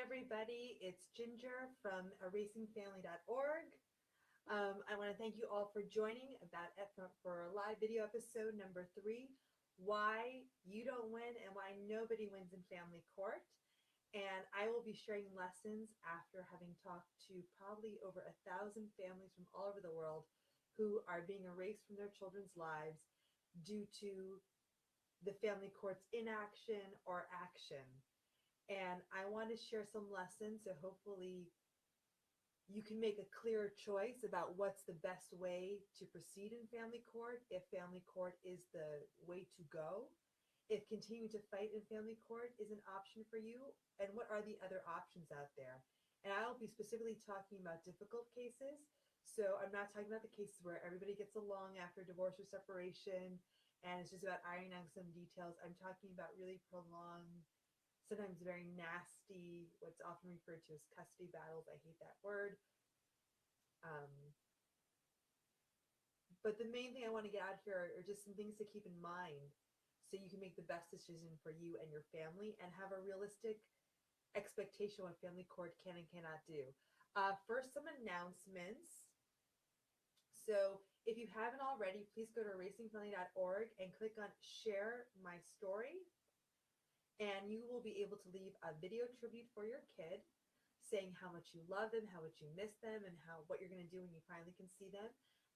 everybody, it's Ginger from erasingfamily.org. I want to thank you all for joining for live video episode number 3, Why You Don't Win and Why Nobody Wins in Family Court. And I will be sharing lessons after having talked to probably over 1,000 families from all over the world who are being erased from their children's lives due to the family court's inaction or action. And I want to share some lessons so hopefully you can make a clearer choice about what's the best way to proceed in family court, if family court is the way to go, if continuing to fight in family court is an option for you, and what are the other options out there. And I'll be specifically talking about difficult cases. So I'm not talking about the cases where everybody gets along after divorce or separation and it's just about ironing out some details. I'm talking about really prolonged, sometimes very nasty, what's often referred to as custody battles. I hate that word. But the main thing I want to get out here are just some things to keep in mind so you can make the best decision for you and your family and have a realistic expectation what family court can and cannot do. First, some announcements. So if you haven't already, please go to erasingfamily.org and click on Share My Story. And you will be able to leave a video tribute for your kid saying how much you love them, how much you miss them, and what you're going to do when you finally can see them.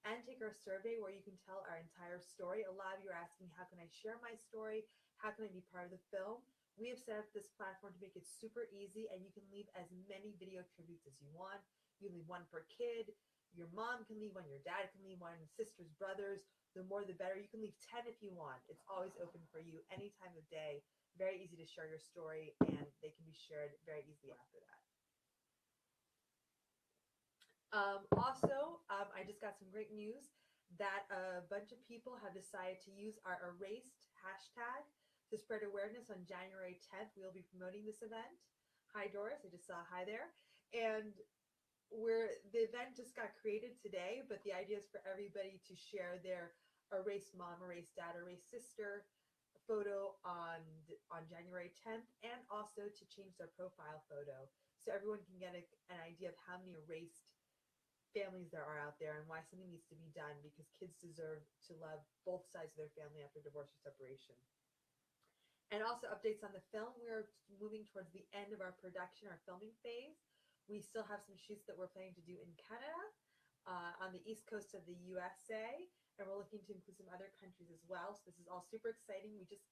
And take our survey where you can tell our entire story. A lot of you are asking, how can I share my story? How can I be part of the film? We have set up this platform to make it super easy, and you can leave as many video tributes as you want. You leave one per kid. Your mom can leave one. Your dad can leave one. Sisters, brothers, the more the better. You can leave 10 if you want. It's always open for you any time of day. Very easy to share your story, and they can be shared very easily after that. I just got some great news that a bunch of people have decided to use our erased hashtag to spread awareness on January 10th. We'll be promoting this event. Hi, Doris. I just saw hi there. And the event just got created today, but the idea is for everybody to share their erased mom, erased dad, erased sister photo on January 10th, and also to change their profile photo so everyone can get an idea of how many erased families there are out there and why something needs to be done, because kids deserve to love both sides of their family after divorce or separation. And also updates on the film. We're moving towards the end of our production, our filming phase. We still have some shoots that we're planning to do in Canada, on the east coast of the USA, and we're looking to include some other countries as well. So this is all super exciting. We just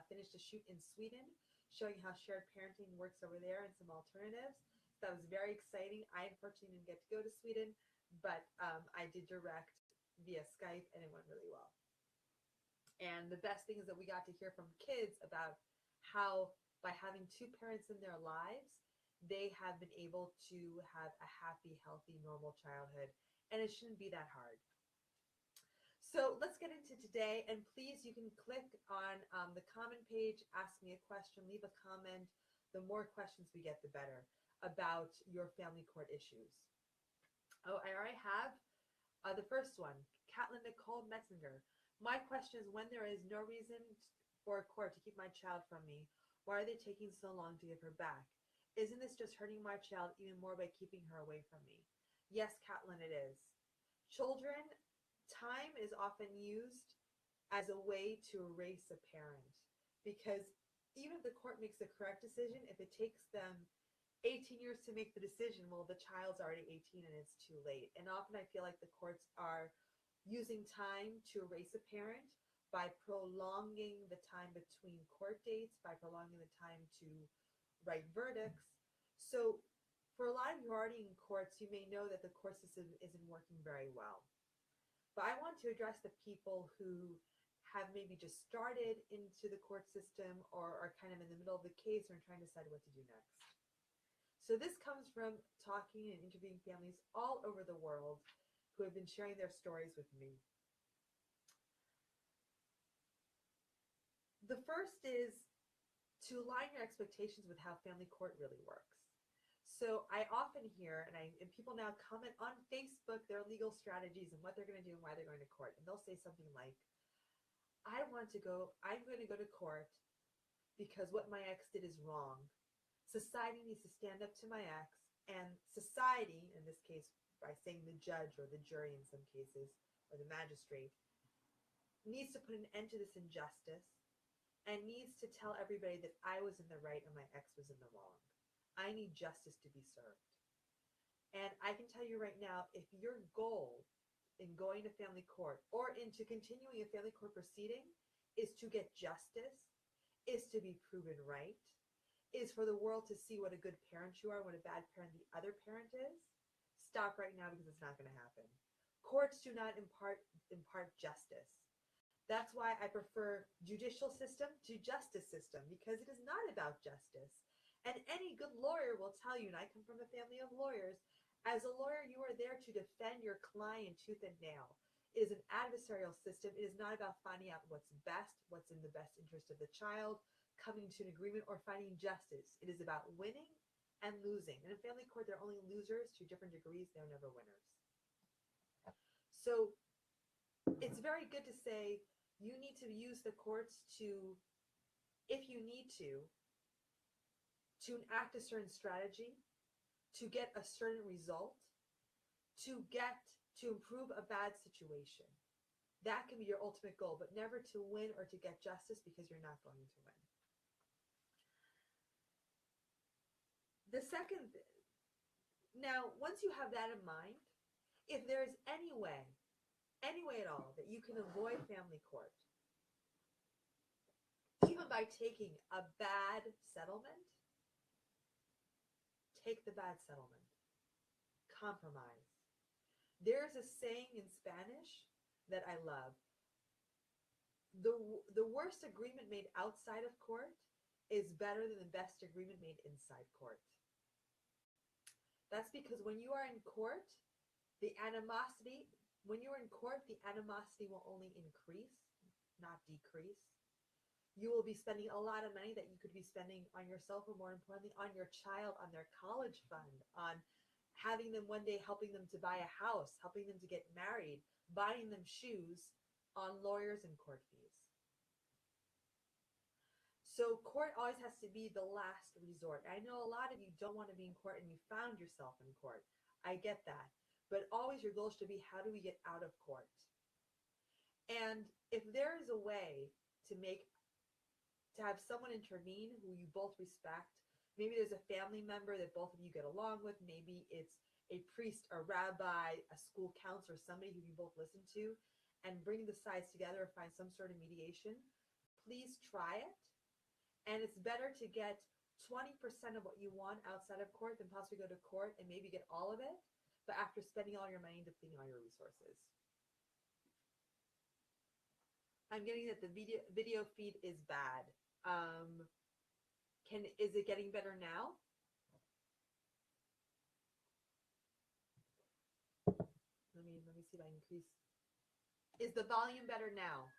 finished a shoot in Sweden showing how shared parenting works over there and some alternatives. So that was very exciting. I unfortunately didn't get to go to Sweden, but I did direct via Skype, and it went really well. And the best thing is that we got to hear from kids about how by having two parents in their lives, they have been able to have a happy, healthy, normal childhood. And it shouldn't be that hard. So let's get into today. And please, you can click on the comment page, ask me a question, leave a comment. The more questions we get, the better about your family court issues. Oh, I already have the first one. Catlin Nicole Metzinger. My question is, when there is no reason for a court to keep my child from me, why are they taking so long to give her back? Isn't this just hurting my child even more by keeping her away from me? Yes, Catlin, it is. Children, time is often used as a way to erase a parent, because even if the court makes the correct decision, if it takes them 18 years to make the decision, well, the child's already 18 and it's too late. And often I feel like the courts are using time to erase a parent by prolonging the time between court dates, by prolonging the time to write verdicts. So for a lot of you already in courts, you may know that the court system isn't working very well. But I want to address the people who have maybe just started into the court system or are kind of in the middle of the case or trying to decide what to do next. So this comes from talking and interviewing families all over the world who have been sharing their stories with me. The first is to align your expectations with how family court really works. So I often hear, and people now comment on Facebook their legal strategies and what they're going to do and why they're going to court. And they'll say something like, I'm going to go to court because what my ex did is wrong. Society needs to stand up to my ex, and society, in this case, by saying the judge or the jury in some cases, or the magistrate, needs to put an end to this injustice and needs to tell everybody that I was in the right and my ex was in the wrong. I need justice to be served. And I can tell you right now, if your goal in going to family court or into continuing a family court proceeding is to get justice, is to be proven right, is for the world to see what a good parent you are, what a bad parent the other parent is, stop right now, because it's not going to happen. Courts do not impart justice. That's why I prefer judicial system to justice system, because it is not about justice. And any good lawyer will tell you, and I come from a family of lawyers, as a lawyer, you are there to defend your client tooth and nail. It is an adversarial system. It is not about finding out what's best, what's in the best interest of the child, coming to an agreement, or finding justice. It is about winning and losing. In a family court, they're only losers to different degrees. They're never winners. So it's very good to say you need to use the courts to, if you need to enact a certain strategy, to get a certain result, to improve a bad situation. That can be your ultimate goal, but never to win or to get justice, because you're not going to win. The second, now, once you have that in mind, if there's any way at all that you can avoid family court, even by taking a bad settlement, take the bad settlement. Compromise. There's a saying in Spanish that I love. The worst agreement made outside of court is better than the best agreement made inside court. That's because when you are in court, the animosity will only increase, not decrease. You will be spending a lot of money that you could be spending on yourself, or more importantly, on your child, on their college fund, on having them one day, helping them to buy a house, helping them to get married, buying them shoes, on lawyers and court fees. So court always has to be the last resort. I know a lot of you don't want to be in court, and you found yourself in court. I get that. But always your goal should be, how do we get out of court? And if there is a way to have someone intervene who you both respect, maybe there's a family member that both of you get along with, maybe it's a priest, a rabbi, a school counselor, somebody who you both listen to, and bring the sides together or find some sort of mediation, please try it. And it's better to get 20% of what you want outside of court than possibly go to court and maybe get all of it, but after spending all your money and depleting all your resources. I'm getting that the video feed is bad. Is it getting better now? Let me see if I increase. Is the volume better now?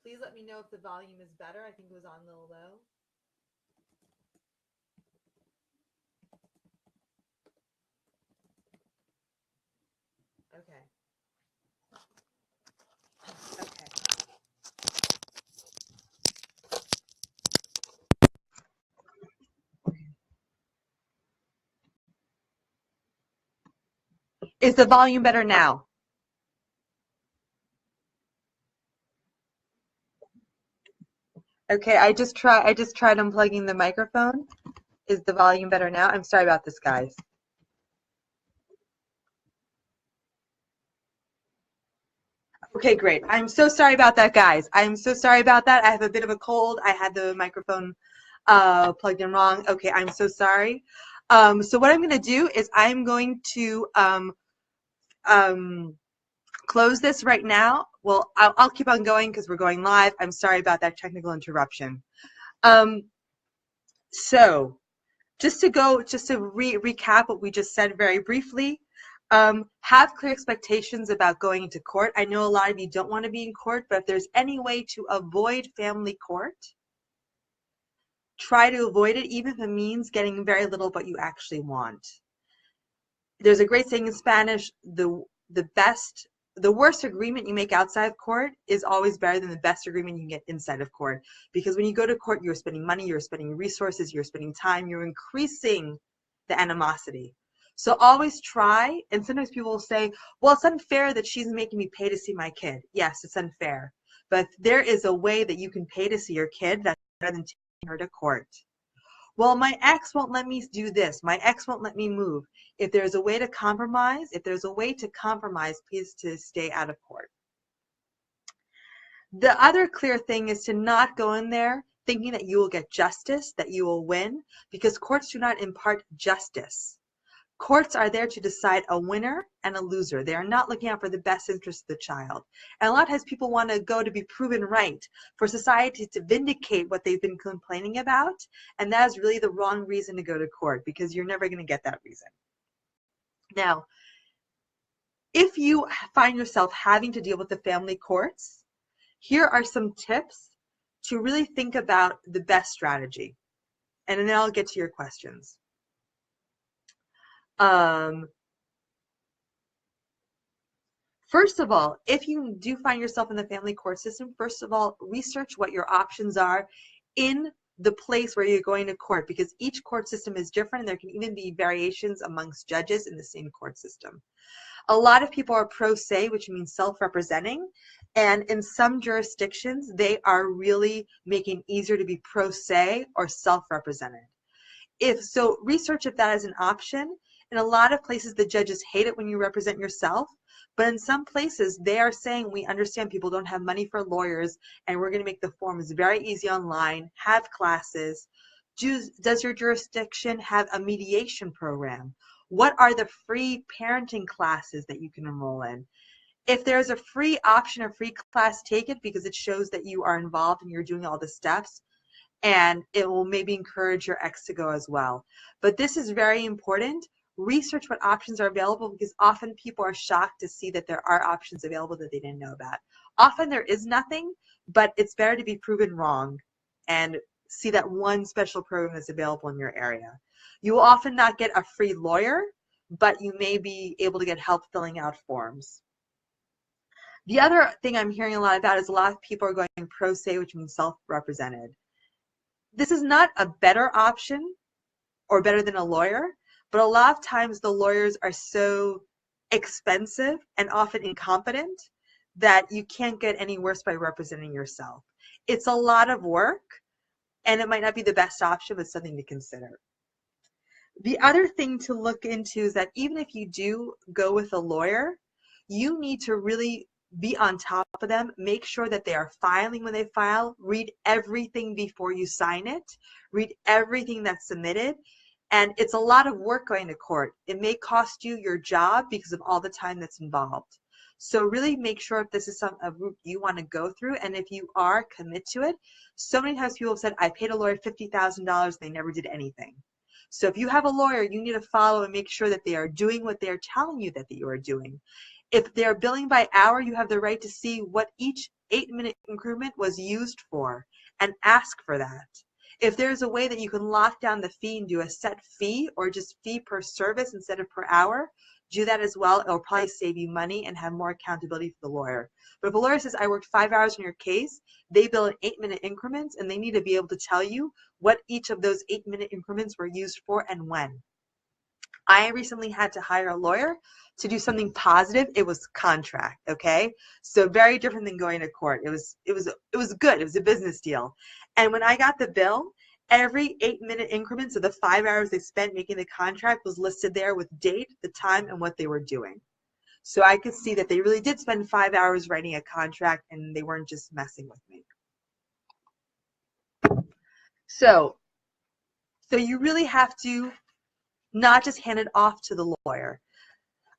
Please let me know if the volume is better. I think it was on a little low. Okay. Is the volume better now? Okay, I just tried unplugging the microphone. Is the volume better now? I'm sorry about this, guys. Okay, great. I'm so sorry about that, guys. I'm so sorry about that. I have a bit of a cold. I had the microphone plugged in wrong. Okay, I'm so sorry. So what I'm going to do is I'm going to close this right now. Well, I'll keep on going because we're going live. I'm sorry about that technical interruption. So just to recap what we just said very briefly, have clear expectations about going into court. I know a lot of you don't want to be in court, but if there's any way to avoid family court, try to avoid it, even if it means getting very little of what you actually want. There's a great saying in Spanish, the the worst agreement you make outside of court is always better than the best agreement you can get inside of court. Because when you go to court, you're spending money, you're spending resources, you're spending time, you're increasing the animosity. So always try, and sometimes people will say, well, it's unfair that she's making me pay to see my kid. Yes, it's unfair. But there is a way that you can pay to see your kid that's better than taking her to court. Well, my ex won't let me do this. My ex won't let me move. If there's a way to compromise, please to stay out of court. The other clear thing is to not go in there thinking that you will get justice, that you will win, because courts do not impart justice. Courts are there to decide a winner and a loser. They are not looking out for the best interest of the child. And a lot of times people want to go to be proven right, for society to vindicate what they've been complaining about. And that is really the wrong reason to go to court, because you're never going to get that reason. Now, if you find yourself having to deal with the family courts, here are some tips to really think about the best strategy. And then I'll get to your questions. First of all, if you do find yourself in the family court system, first of all, research what your options are in the place where you're going to court, because each court system is different. There can even be variations amongst judges in the same court system. A lot of people are pro se, which means self-representing, and in some jurisdictions, they are really making it easier to be pro se or self-represented. If so, research if that is an option. In a lot of places, the judges hate it when you represent yourself, but in some places, they are saying, we understand people don't have money for lawyers, and we're going to make the forms very easy online, have classes. Does your jurisdiction have a mediation program? What are the free parenting classes that you can enroll in? If there's a free option or free class, take it, because it shows that you are involved and you're doing all the steps, and it will maybe encourage your ex to go as well. But this is very important. Research what options are available, because often people are shocked to see that there are options available that they didn't know about. Often there is nothing, but it's better to be proven wrong and see that one special program is available in your area. You will often not get a free lawyer, but you may be able to get help filling out forms. The other thing I'm hearing a lot about is a lot of people are going pro se, which means self-represented. This is not a better option or better than a lawyer, but a lot of times the lawyers are so expensive and often incompetent that you can't get any worse by representing yourself. It's a lot of work, and it might not be the best option, but something to consider. The other thing to look into is that even if you do go with a lawyer, you need to really be on top of them. Make sure that they are filing when they file. Read everything before you sign it. Read everything that's submitted. And it's a lot of work going to court. It may cost you your job because of all the time that's involved. So really make sure if this is a route you want to go through, and if you are, commit to it. So many times people have said, I paid a lawyer $50,000, they never did anything. So if you have a lawyer, you need to follow and make sure that they are doing what they're telling you that you are doing. If they're billing by hour, you have the right to see what each 8-minute increment was used for and ask for that. If there's a way that you can lock down the fee and do a set fee or just fee per service instead of per hour, do that as well. It'll probably save you money and have more accountability for the lawyer. But if a lawyer says, I worked 5 hours on your case, they bill in 8-minute increments, and they need to be able to tell you what each of those 8-minute increments were used for and when. I recently had to hire a lawyer to do something positive. It was contract, okay? So very different than going to court. It was good. It was a business deal. And when I got the bill, every 8-minute increments of the 5 hours they spent making the contract was listed there with date, the time, and what they were doing. So I could see that they really did spend 5 hours writing a contract, and they weren't just messing with me. So you really have to not just hand it off to the lawyer.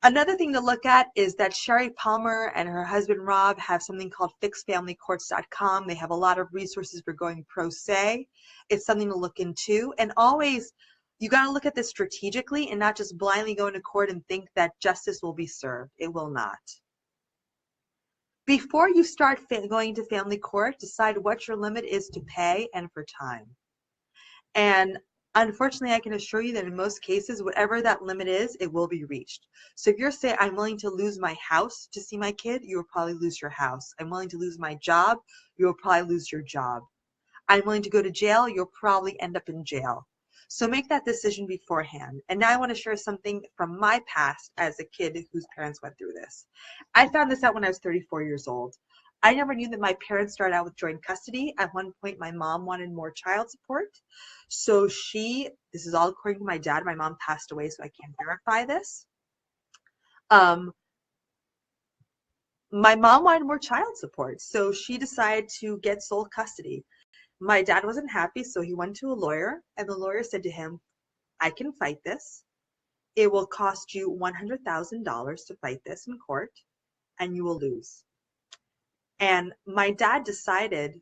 Another thing to look at is that Sherry Palmer and her husband Rob have something called fixfamilycourts.com. They have a lot of resources for going pro se. It's something to look into. And always, you got to look at this strategically and not just blindly go into court and think that justice will be served. It will not. Before you start going to family court, decide what your limit is to pay and for time. And Unfortunately, I can assure you that in most cases, whatever that limit is, it will be reached. So if you're saying, I'm willing to lose my house to see my kid, you will probably lose your house. I'm willing to lose my job, you will probably lose your job. I'm willing to go to jail, you'll probably end up in jail. So make that decision beforehand. And now I want to share something from my past as a kid whose parents went through this. I found this out when I was 34 years old. I never knew that my parents started out with joint custody. At one point, my mom wanted more child support. So this is all according to my dad. My mom passed away, so I can't verify this. My mom wanted more child support. So she decided to get sole custody. My dad wasn't happy, so he went to a lawyer, and the lawyer said to him, I can fight this. It will cost you $100,000 to fight this in court, and you will lose. And my dad decided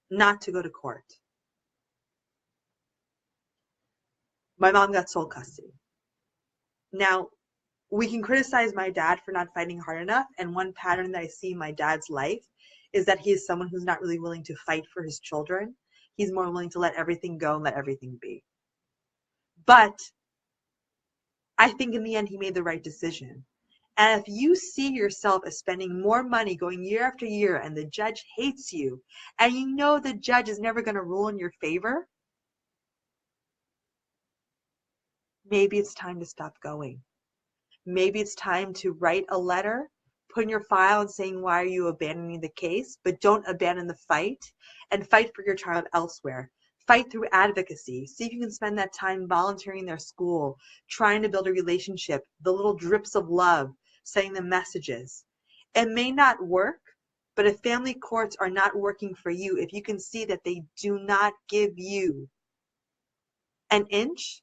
not to go to court. My mom got sole custody. Now, we can criticize my dad for not fighting hard enough, and one pattern that I see in my dad's life is that he is someone who's not really willing to fight for his children. He's more willing to let everything go and let everything be. But I think in the end, he made the right decision. And if you see yourself as spending more money going year after year and the judge hates you, and you know the judge is never going to rule in your favor, maybe it's time to stop going. Maybe it's time to write a letter, put in your file and saying, why are you abandoning the case? But don't abandon the fight, and fight for your child elsewhere. Fight through advocacy. See if you can spend that time volunteering in their school, trying to build a relationship, the little drips of love, sending them messages. It may not work, but if family courts are not working for you, if you can see that they do not give you an inch,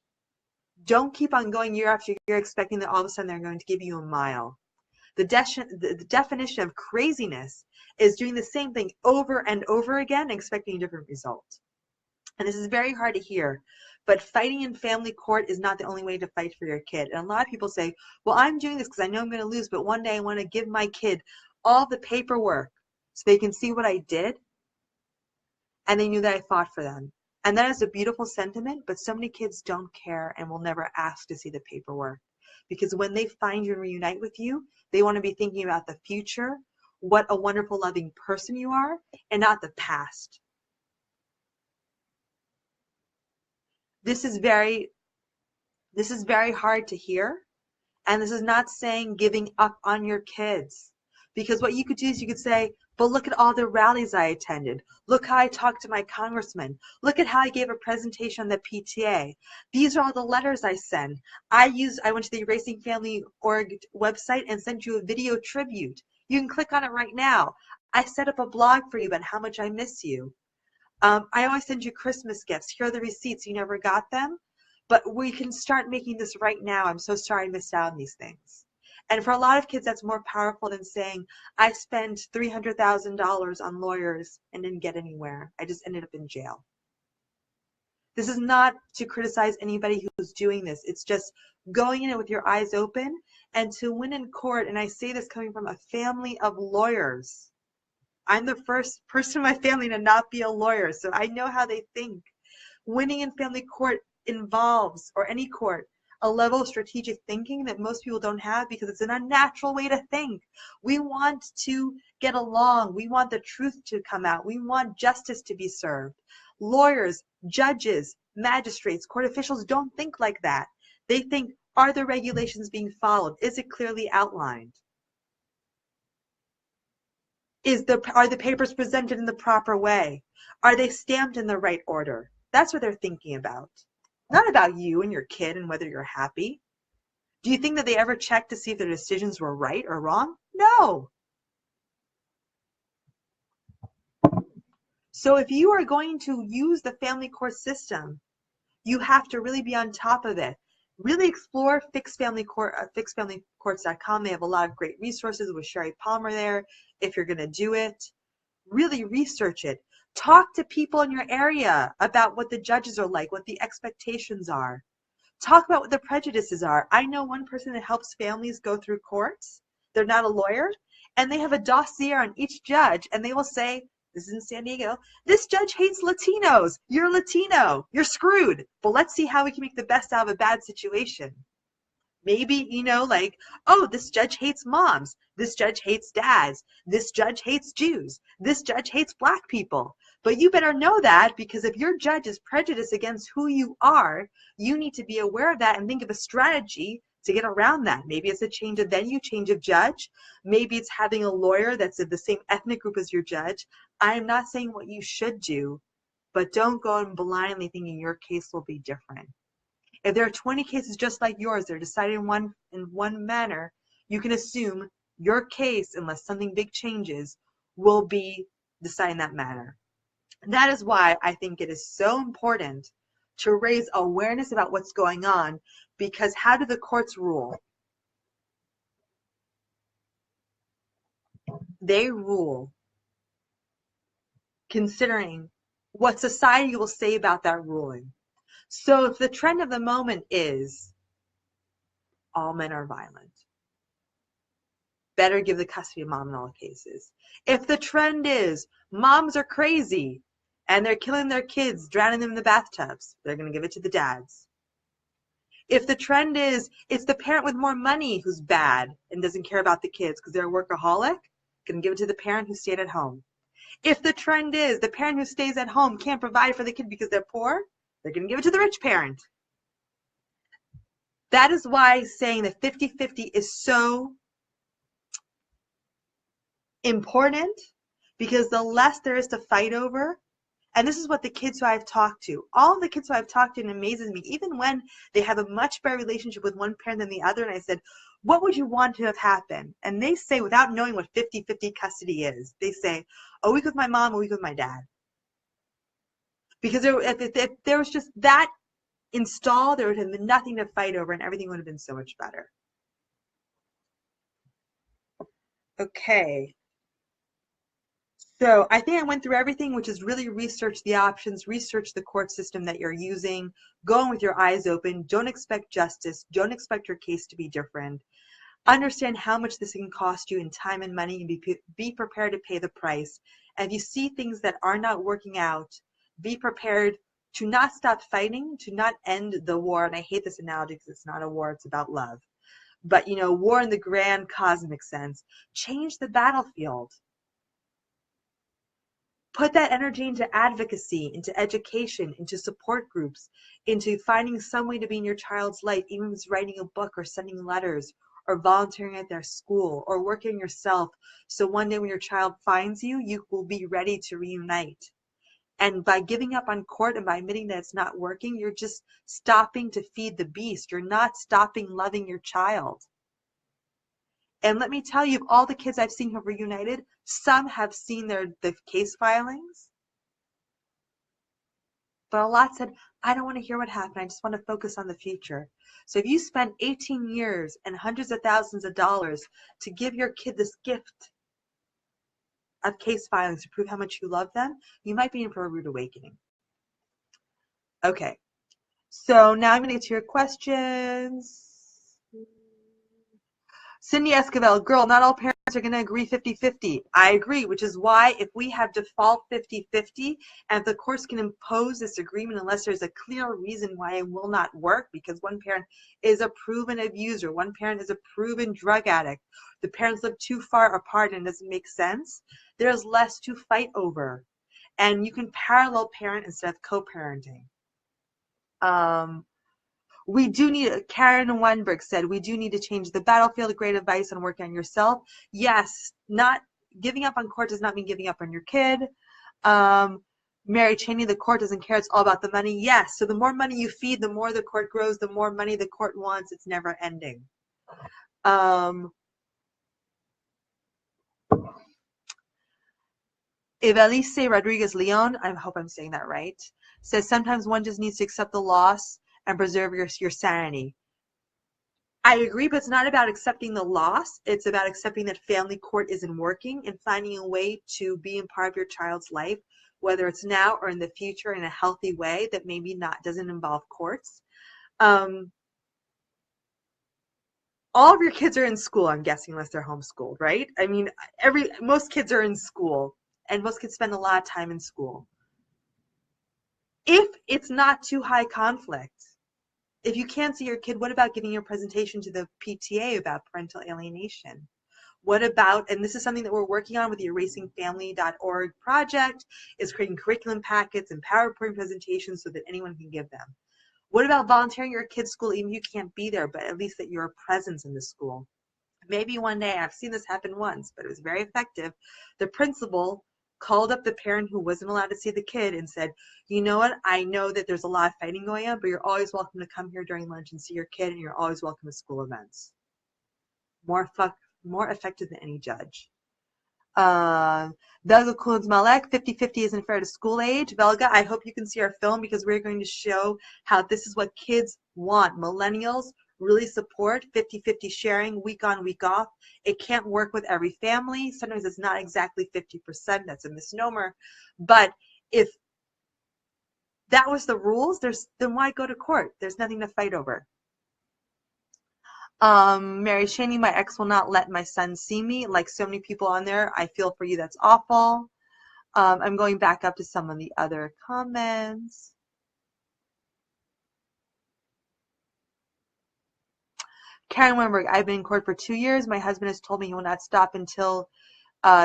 don't keep on going year after year expecting that all of a sudden they're going to give you a mile. The definition of craziness is doing the same thing over and over again, expecting a different result. And this is very hard to hear, but fighting in family court is not the only way to fight for your kid. And a lot of people say, well, I'm doing this because I know I'm going to lose, but one day I want to give my kid all the paperwork so they can see what I did, and they knew that I fought for them. And that is a beautiful sentiment, but so many kids don't care and will never ask to see the paperwork. Because when they find you and reunite with you, they want to be thinking about the future, what a wonderful, loving person you are, and not the past. This is very hard to hear, and this is not saying giving up on your kids. Because what you could do is you could say, but look at all the rallies I attended. Look how I talked to my congressman. Look at how I gave a presentation on the PTA. These are all the letters I send. I went to the erasingfamily.org website and sent you a video tribute. You can click on it right now. I set up a blog for you about how much I miss you. I always send you Christmas gifts. Here are the receipts. You never got them. But we can start making this right now. I'm so sorry I missed out on these things. And for a lot of kids, that's more powerful than saying, I spent $300,000 on lawyers and didn't get anywhere. I just ended up in jail. This is not to criticize anybody who's doing this. It's just going in it with your eyes open, and to win in court, and I say this coming from a family of lawyers. I'm the first person in my family to not be a lawyer, so I know how they think. Winning in family court involves, or any court, a level of strategic thinking that most people don't have because it's an unnatural way to think. We want to get along. We want the truth to come out. We want justice to be served. Lawyers, judges, magistrates, court officials don't think like that. They think, are the regulations being followed? Is it clearly outlined? Are the papers presented in the proper way? Are they stamped in the right order? That's what they're thinking about. Not about you and your kid and whether you're happy. Do you think that they ever checked to see if their decisions were right or wrong? No. So if you are going to use the family court system, you have to really be on top of it. Really explore fixedfamilycourts.com. They have a lot of great resources with Sherry Palmer there if you're going to do it. Really research it. Talk to people in your area about what the judges are like, what the expectations are. Talk about what the prejudices are. I know one person that helps families go through courts. They're not a lawyer, and they have a dossier on each judge, and they will say, This is in San Diego. This judge hates Latinos. You're Latino. You're screwed. But let's see how we can make the best out of a bad situation. Maybe, like, oh, this judge hates moms. This judge hates dads. This judge hates Jews. This judge hates black people. But you better know that, because if your judge is prejudiced against who you are, you need to be aware of that and think of a strategy to get around that. Maybe it's a change of venue, change of judge. Maybe it's having a lawyer that's of the same ethnic group as your judge. I'm not saying what you should do, but don't go in blindly thinking your case will be different. If there are 20 cases just like yours, they're decided in one manner, you can assume your case, unless something big changes, will be decided in that manner. And that is why I think it is so important to raise awareness about what's going on, because how do the courts rule? They rule considering what society will say about that ruling. So if the trend of the moment is all men are violent, better give the custody of mom in all cases. If the trend is moms are crazy and they're killing their kids, drowning them in the bathtubs, they're going to give it to the dads. If the trend is it's the parent with more money who's bad and doesn't care about the kids because they're a workaholic, going to give it to the parent who stayed at home. If the trend is the parent who stays at home can't provide for the kid because they're poor, they're going to give it to the rich parent. That is why saying that 50-50 is so important, because the less there is to fight over, and this is what the kids who I've talked to, all the kids who I've talked to, and it amazes me, even when they have a much better relationship with one parent than the other, and I said, what would you want to have happen? And they say, without knowing what 50-50 custody is, they say, a week with my mom, a week with my dad. Because if there was just that installed, there would have been nothing to fight over and everything would have been so much better. Okay. So I think I went through everything, which is really research the options, research the court system that you're using, go in with your eyes open, don't expect justice, don't expect your case to be different. Understand how much this can cost you in time and money, and be prepared to pay the price. And if you see things that are not working out, be prepared to not stop fighting, to not end the war. And I hate this analogy because it's not a war, it's about love. But, war in the grand cosmic sense. Change the battlefield. Put that energy into advocacy, into education, into support groups, into finding some way to be in your child's life, even if it's writing a book or sending letters or volunteering at their school or working yourself. So one day when your child finds you, you will be ready to reunite. And by giving up on court and by admitting that it's not working, you're just stopping to feed the beast. You're not stopping loving your child. And let me tell you, of all the kids I've seen who have reunited, some have seen the case filings, but a lot said, I don't want to hear what happened. I just want to focus on the future. So if you spend 18 years and hundreds of thousands of dollars to give your kid this gift of case filings to prove how much you love them, you might be in for a rude awakening. Okay, so now I'm going to get to your questions. Cindy Esquivel, girl, not all parents are going to agree 50-50. I agree, which is why if we have default 50-50, and if the courts can impose this agreement unless there's a clear reason why it will not work, because one parent is a proven abuser, one parent is a proven drug addict, the parents live too far apart and it doesn't make sense, there's less to fight over. And you can parallel parent instead of co-parenting. We do need, Karen Weinberg said, we do need to change the battlefield. Great advice on working on yourself. Yes, not giving up on court does not mean giving up on your kid. Mary Cheney, the court doesn't care. It's all about the money. Yes, so the more money you feed, the more the court grows, the more money the court wants. It's never ending. Evelise Rodriguez Leon, I hope I'm saying that right, says sometimes one just needs to accept the loss and preserve your sanity. I agree, but it's not about accepting the loss. It's about accepting that family court isn't working and finding a way to be in part of your child's life, whether it's now or in the future, in a healthy way that maybe doesn't involve courts. All of your kids are in school, I'm guessing, unless they're homeschooled, right? I mean, most kids are in school. and most kids spend a lot of time in school. If it's not too high conflict, if you can't see your kid, what about giving your presentation to the PTA about parental alienation? What about, and this is something that we're working on with the erasingfamily.org project, is creating curriculum packets and PowerPoint presentations so that anyone can give them. What about volunteering your kid's school, even if you can't be there, but at least that you're a presence in the school? Maybe one day, I've seen this happen once, but it was very effective. The principal called up the parent who wasn't allowed to see the kid and said, you know what, I know that there's a lot of fighting going on, but you're always welcome to come here during lunch and see your kid, and you're always welcome to school events. More effective than any judge. Velga Kulins Malek, 50-50 isn't fair to school age. Velga, I hope you can see our film because we're going to show how this is what kids want. Millennials really support 50-50 sharing, week on, week off. It can't work with every family. Sometimes it's not exactly 50%. That's a misnomer. But if that was the rules, then why go to court? There's nothing to fight over. Mary Shaney, my ex will not let my son see me. Like so many people on there, I feel for you. That's awful. I'm going back up to some of the other comments. Karen Wimberg, I've been in court for 2 years. My husband has told me he will not stop until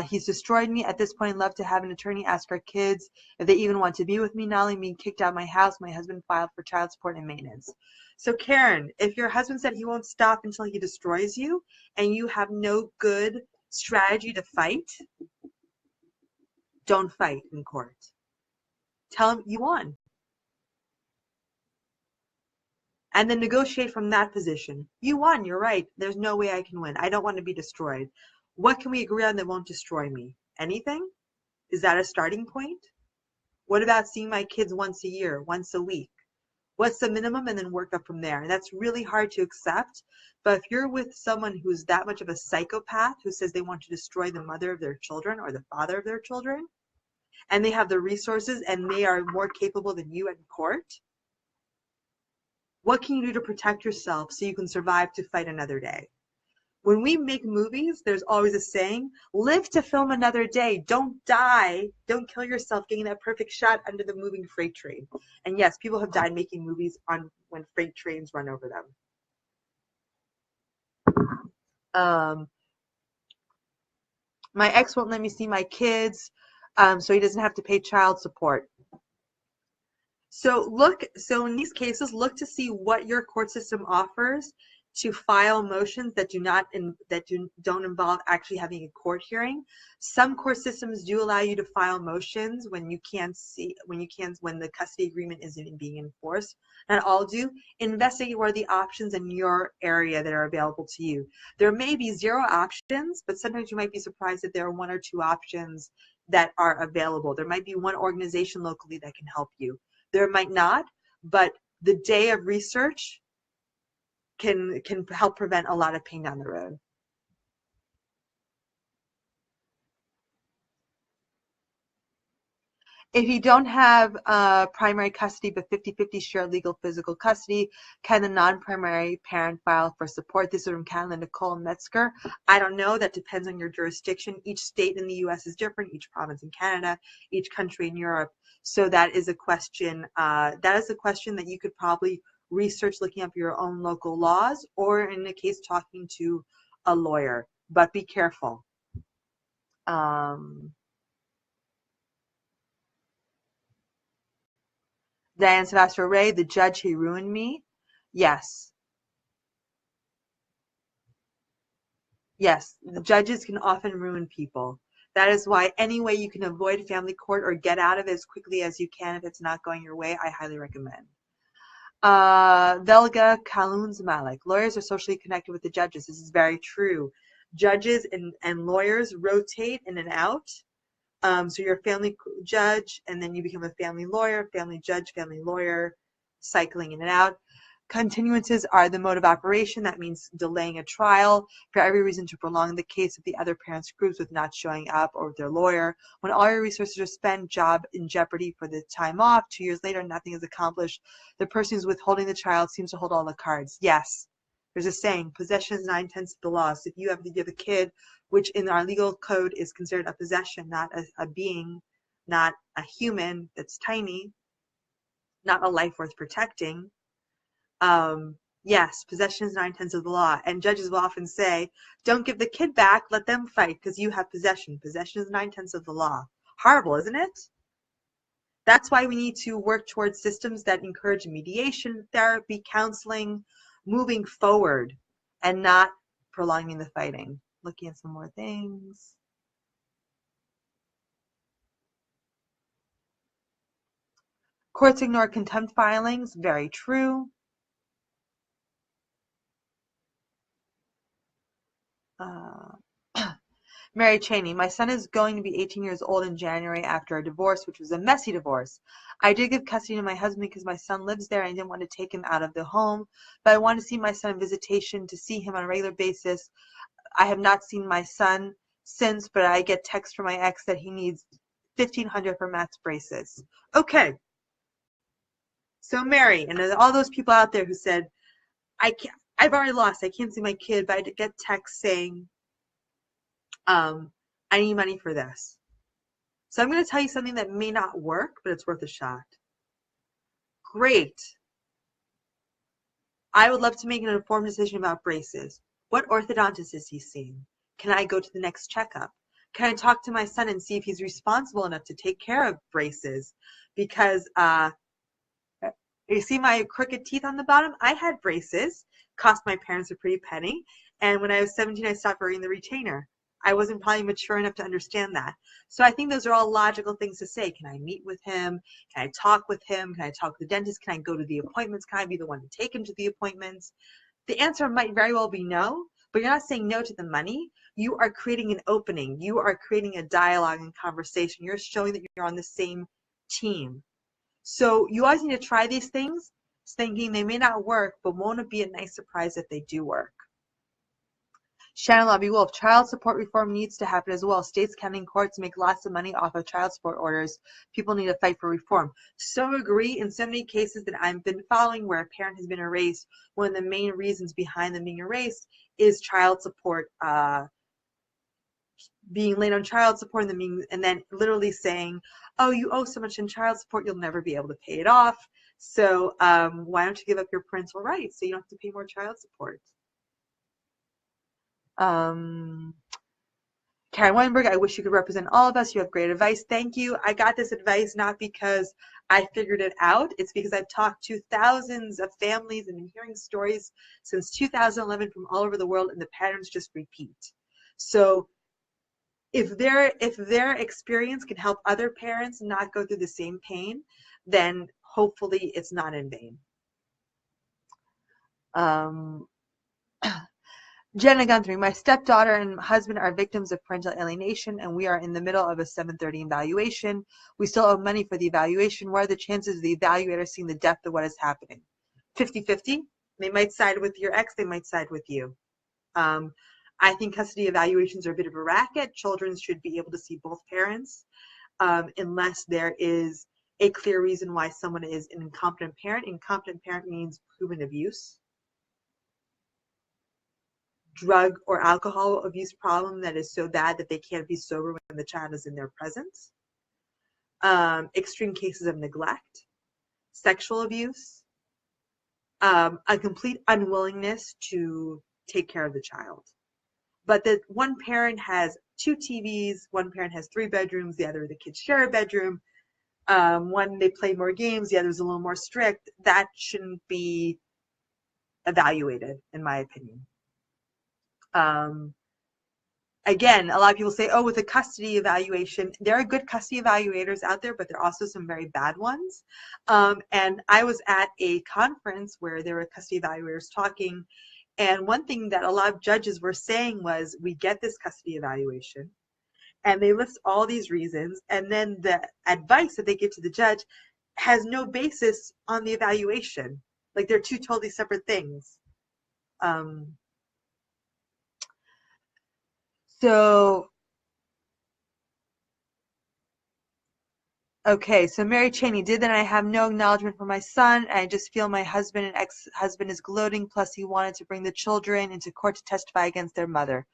he's destroyed me. At this point, I'd love to have an attorney ask our kids if they even want to be with me. Not only being kicked out of my house, my husband filed for child support and maintenance. So Karen, if your husband said he won't stop until he destroys you and you have no good strategy to fight, don't fight in court. Tell him you won. And then negotiate from that position. You won, you're right. There's no way I can win. I don't want to be destroyed. What can we agree on that won't destroy me? Anything? Is that a starting point? What about seeing my kids once a year, once a week? What's the minimum? And then work up from there. And that's really hard to accept. But if you're with someone who's that much of a psychopath who says they want to destroy the mother of their children or the father of their children, and they have the resources and they are more capable than you in court, what can you do to protect yourself so you can survive to fight another day? When we make movies, there's always a saying, live to film another day. Don't die. Don't kill yourself getting that perfect shot under the moving freight train. And yes, people have died making movies on when freight trains run over them. My ex won't let me see my kids, so he doesn't have to pay child support. So in these cases, look to see what your court system offers to file motions that don't involve actually having a court hearing. Some court systems do allow you to file motions when the custody agreement isn't being enforced. Not all do. Investigate what are the options in your area that are available to you. There may be 0 options, but sometimes you might be surprised that there are 1 or 2 options that are available. There might be 1 organization locally that can help you. There might not, but the day of research can help prevent a lot of pain down the road. If you don't have primary custody but 50-50 shared legal physical custody, can the non-primary parent file for support? This is from Canada, Nicole Metzger. I don't know. That depends on your jurisdiction. Each state in the U.S. is different. Each province in Canada, each country in Europe. So that is a question. That you could probably research, looking up your own local laws, or in a case talking to a lawyer. But be careful. Diane Sebastian Ray, the judge, he ruined me. Yes. Yes, the judges can often ruin people. That is why any way you can avoid family court or get out of it as quickly as you can if it's not going your way, I highly recommend. Velga Kaluns Malik. Lawyers are socially connected with the judges. This is very true. Judges and lawyers rotate in and out. So you're a family judge, and then you become a family lawyer, family judge, family lawyer, cycling in and out. Continuances are the mode of operation. That means delaying a trial for every reason to prolong the case if the other parent's groups with not showing up or with their lawyer. When all your resources are spent, job in jeopardy for the time off, 2 years later, nothing is accomplished. The person who's withholding the child seems to hold all the cards. Yes, There's a saying, possession is 9/10 of the law. So if you have a kid, which in our legal code is considered a possession, not a being, not a human that's tiny, not a life worth protecting. Yes, possession is 9/10 of the law. And judges will often say, don't give the kid back, let them fight because you have possession. Possession is 9/10 of the law. Horrible, isn't it? That's why we need to work towards systems that encourage mediation, therapy, counseling, moving forward, and not prolonging the fighting. Looking at some more things. Courts ignore contempt filings. Very true. Mary Cheney, my son is going to be 18 years old in January after a divorce, which was a messy divorce. I did give custody to my husband because my son lives there and I didn't want to take him out of the home, but I want to see my son on visitation to see him on a regular basis. I have not seen my son since, but I get text from my ex that he needs $1,500 for Matt's braces. Okay. So Mary, and all those people out there who said, I've already lost, I can't see my kid, but I get text saying, I need money for this. So I'm going to tell you something that may not work, but it's worth a shot. Great. I would love to make an informed decision about braces. What orthodontist is he seeing? Can I go to the next checkup? Can I talk to my son and see if he's responsible enough to take care of braces? Because you see my crooked teeth on the bottom? I had braces, cost my parents a pretty penny, and when I was 17, I stopped wearing the retainer. I wasn't probably mature enough to understand that. So I think those are all logical things to say. Can I meet with him? Can I talk with him? Can I talk to the dentist? Can I go to the appointments? Can I be the one to take him to the appointments? The answer might very well be no, but you're not saying no to the money. You are creating an opening. You are creating a dialogue and conversation. You're showing that you're on the same team. So you always need to try these things, thinking they may not work, but won't it be a nice surprise if they do work? Shannon Lobby Wolf, child support reform needs to happen as well. States, county, and courts make lots of money off of child support orders. People need to fight for reform. So agree. In so many cases that I've been following where a parent has been erased, one of the main reasons behind them being erased is child support, being late on child support, and then literally saying, oh, you owe so much in child support, you'll never be able to pay it off. So why don't you give up your parental rights so you don't have to pay more child support? Karen Weinberg, I wish you could represent all of us. You have great advice. Thank you. I got this advice not because I figured it out. It's because I've talked to thousands of families and been hearing stories since 2011 from all over the world, and the patterns just repeat. So if their experience can help other parents not go through the same pain, then hopefully it's not in vain. Jenna Guthrie, my stepdaughter and husband are victims of parental alienation, and we are in the middle of a 7:30 evaluation. We still owe money for the evaluation. What are the chances of the evaluator seeing the depth of what is happening? 50-50. They might side with your ex, they might side with you. I think custody evaluations are a bit of a racket. Children should be able to see both parents unless there is a clear reason why someone is an incompetent parent. Incompetent parent means proven abuse, drug or alcohol abuse problem that is so bad that they can't be sober when the child is in their presence, extreme cases of neglect, sexual abuse, a complete unwillingness to take care of the child. But that one parent has 2 TVs, one parent has 3 bedrooms, the other the kids share a bedroom, one they play more games, the other's a little more strict, that shouldn't be evaluated, in my opinion. Again, a lot of people say, oh, with a custody evaluation, there are good custody evaluators out there, but there are also some very bad ones. And I was at a conference where there were custody evaluators talking, and one thing that a lot of judges were saying was, we get this custody evaluation, and they list all these reasons, and then the advice that they give to the judge has no basis on the evaluation. Like, they're 2 totally separate things. So Okay, so Mary Cheney did that. I have no acknowledgement for my son. And I just feel my husband and ex-husband is gloating. Plus, he wanted to bring the children into court to testify against their mother.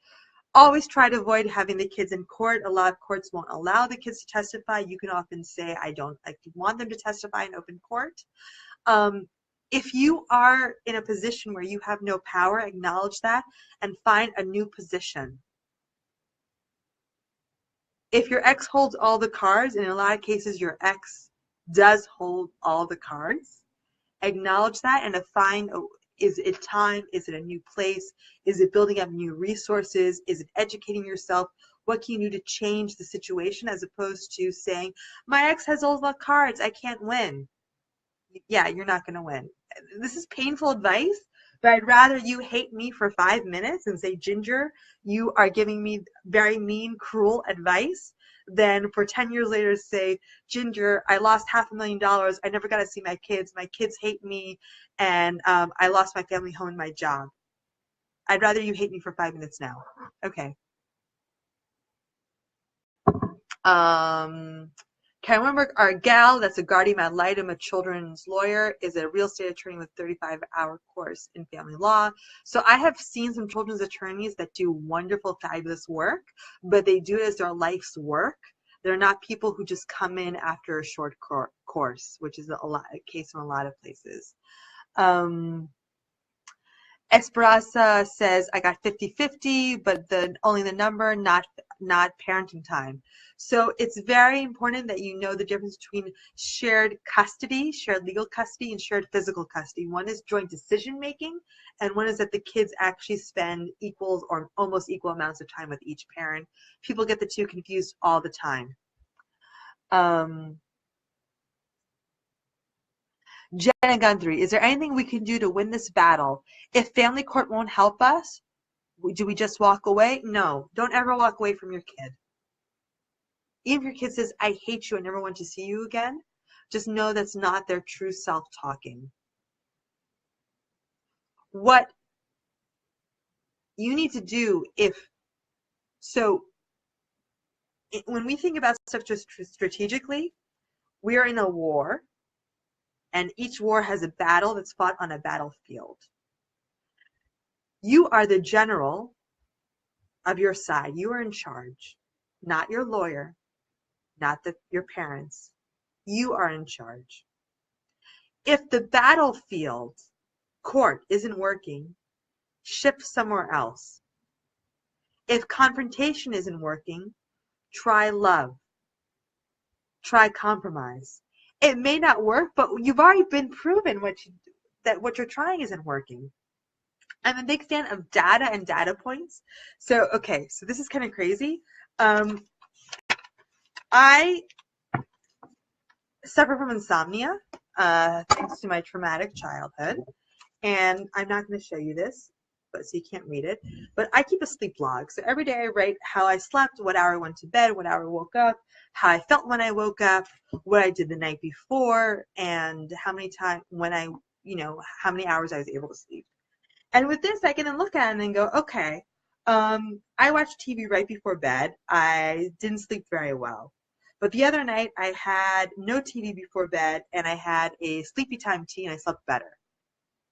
Always try to avoid having the kids in court. A lot of courts won't allow the kids to testify. You can often say, I don't want them to testify in open court. If you are in a position where you have no power, acknowledge that and find a new position. If your ex holds all the cards, and in a lot of cases your ex does hold all the cards, acknowledge that and find, is it time? Is it a new place? Is it building up new resources? Is it educating yourself? What can you do to change the situation, as opposed to saying, my ex has all the cards, I can't win. Yeah, you're not going to win. This is painful advice, but I'd rather you hate me for 5 minutes and say, Ginger, you are giving me very mean, cruel advice, than for 10 years later to say, Ginger, I lost $500,000. I never got to see my kids. My kids hate me, and I lost my family home and my job. I'd rather you hate me for 5 minutes now. Okay. Karen Wimberg, our gal, that's a guardian ad litem, a children's lawyer, is a real estate attorney with 35-hour course in family law. So I have seen some children's attorneys that do wonderful, fabulous work, but they do it as their life's work. They're not people who just come in after a short course, which is a case in a lot of places. Esperanza says, I got 50-50, but only the number, not parenting time. So it's very important that you know the difference between shared custody, shared legal custody, and shared physical custody. One is joint decision making, and one is that the kids actually spend equal or almost equal amounts of time with each parent. People get the two confused all the time. Jenna Guthrie, is there anything we can do to win this battle? If family court won't help us, do we just walk away? No, don't ever walk away from your kid. Even if your kid says, I hate you, I never want to see you again, just know that's not their true self talking. What you need to do when we think about stuff just strategically, we are in a war, and each war has a battle that's fought on a battlefield. You are the general of your side. You are in charge, not your lawyer, not your parents. You are in charge. If the battlefield court isn't working, shift somewhere else. If confrontation isn't working, try love. Try compromise. It may not work, but you've already been proven that what you're trying isn't working. I'm a big fan of data and data points. So this is kind of crazy. I suffer from insomnia thanks to my traumatic childhood. And I'm not going to show you this, so you can't read it. But I keep a sleep log. So every day I write how I slept, what hour I went to bed, what hour I woke up, how I felt when I woke up, what I did the night before, and how many hours I was able to sleep. And with this, I can then look at it and go, okay, I watched TV right before bed. I didn't sleep very well. But the other night, I had no TV before bed, and I had a sleepy time tea, and I slept better.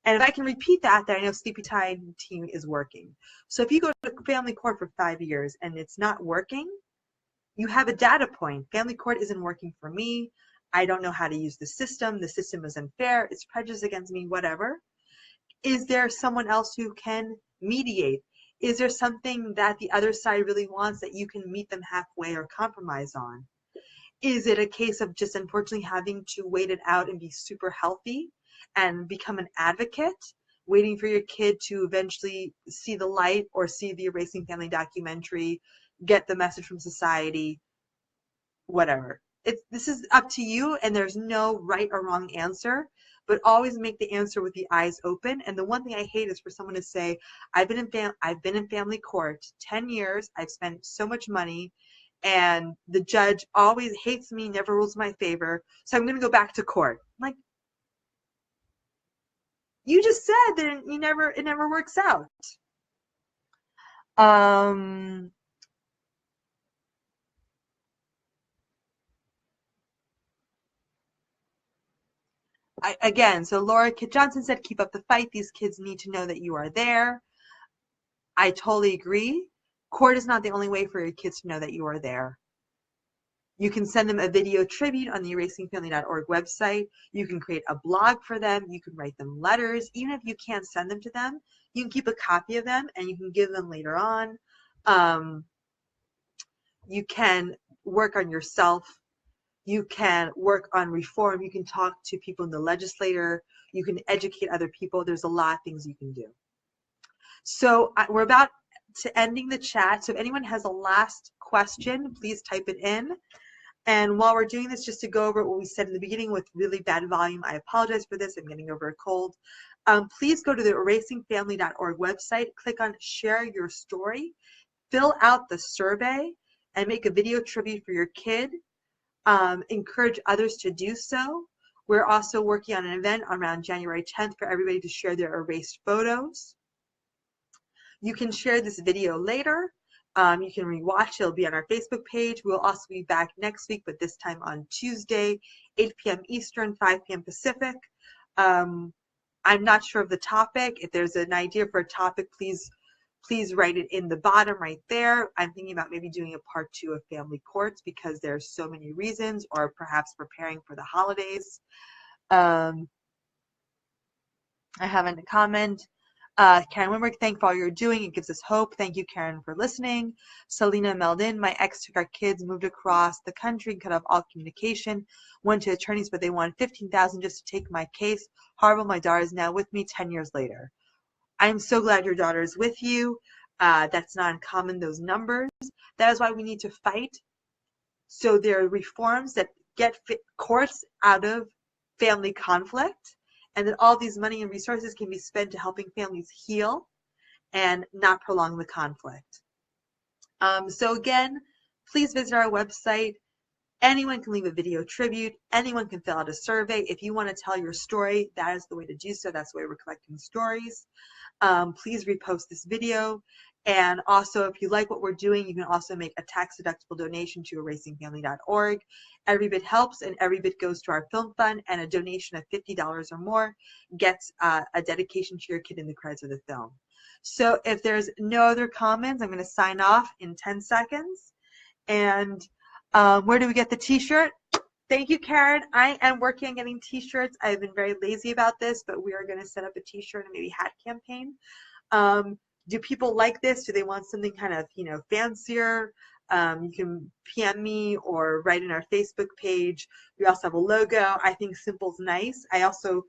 And if I can repeat that, then I know sleepy time tea is working. So if you go to family court for 5 years and it's not working, you have a data point. Family court isn't working for me. I don't know how to use the system. The system is unfair. It's prejudiced against me, whatever. Is there someone else who can mediate? Is there something that the other side really wants that you can meet them halfway or compromise on? Is it a case of just unfortunately having to wait it out and be super healthy and become an advocate, waiting for your kid to eventually see the light or see the Erasing Family documentary, get the message from society, whatever. This is up to you, and there's no right or wrong answer, but always make the answer with the eyes open. And the one thing I hate is for someone to say, I've been in family court 10 years, I've spent so much money, and the judge always hates me, never rules in my favor, so I'm going to go back to court. I'm like, you just said that it never works out. again, so Laura Kit Johnson said, keep up the fight. These kids need to know that you are there. I totally agree. Court is not the only way for your kids to know that you are there. You can send them a video tribute on the erasingfamily.org website. You can create a blog for them. You can write them letters. Even if you can't send them to them, you can keep a copy of them and you can give them later on. You can work on yourself. You can work on reform. You can talk to people in the legislature. You can educate other people. There's a lot of things you can do. So we're about to ending the chat. So if anyone has a last question, please type it in. And while we're doing this, just to go over what we said in the beginning with really bad volume, I apologize for this. I'm getting over a cold. Please go to the erasingfamily.org website, click on share your story, fill out the survey, and make a video tribute for your kid. Encourage others to do so. We're also working on an event around January 10th for everybody to share their erased photos. You can share this video later. You can rewatch it. It'll be on our Facebook page. We'll also be back next week, but this time on Tuesday, 8 p.m. Eastern, 5 p.m. Pacific. I'm not sure of the topic. If there's an idea for a topic, please write it in the bottom right there. I'm thinking about maybe doing a part 2 of family courts because there's so many reasons, or perhaps preparing for the holidays. I haven't a comment. Karen Wimberg, thank you for all you're doing. It gives us hope. Thank you, Karen, for listening. Selena Meldin, my ex took our kids, moved across the country, cut off all communication, went to attorneys, but they wanted $15,000 just to take my case. Horrible, my daughter is now with me 10 years later. I'm so glad your daughter is with you. That's not uncommon, those numbers. That is why we need to fight. So there are reforms that get courts out of family conflict, and that all these money and resources can be spent to helping families heal and not prolong the conflict. So again, please visit our website. Anyone can leave a video tribute. Anyone can fill out a survey. If you want to tell your story, that is the way to do so. That's the way we're collecting stories. Please repost this video. And also, if you like what we're doing, you can also make a tax-deductible donation to erasingfamily.org. Every bit helps, and every bit goes to our film fund, and a donation of $50 or more gets a dedication to your kid in the credits of the film. So if there's no other comments, I'm going to sign off in 10 seconds. And where do we get the t-shirt? Thank you, Karen. I am working on getting t-shirts. I've been very lazy about this, but we are going to set up a t-shirt and maybe hat campaign. Do people like this? Do they want something kind of, fancier? You can PM me or write in our Facebook page. We also have a logo. I think simple's nice. I also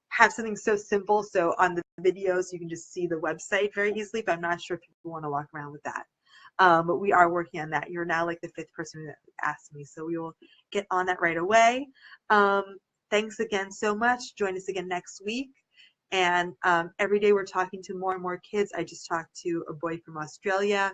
have something so simple, so on the videos you can just see the website very easily, but I'm not sure if people want to walk around with that. But we are working on that. You're now like the 5th person that asked me, so we will get on that right away. Thanks again so much. Join us again next week. And every day we're talking to more and more kids. I just talked to a boy from Australia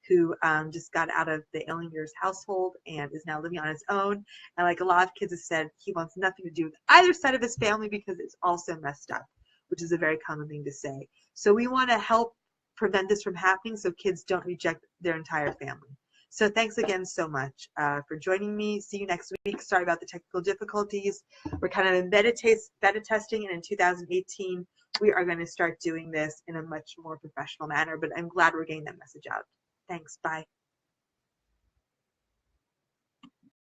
who just got out of the alienated's household and is now living on his own. And like a lot of kids have said, he wants nothing to do with either side of his family because it's also messed up, which is a very common thing to say. So we want to help prevent this from happening so kids don't reject their entire family. So thanks again so much for joining me. See you next week. Sorry about the technical difficulties. We're kind of in beta testing, and in 2018, we are going to start doing this in a much more professional manner, but I'm glad we're getting that message out. Thanks. Bye.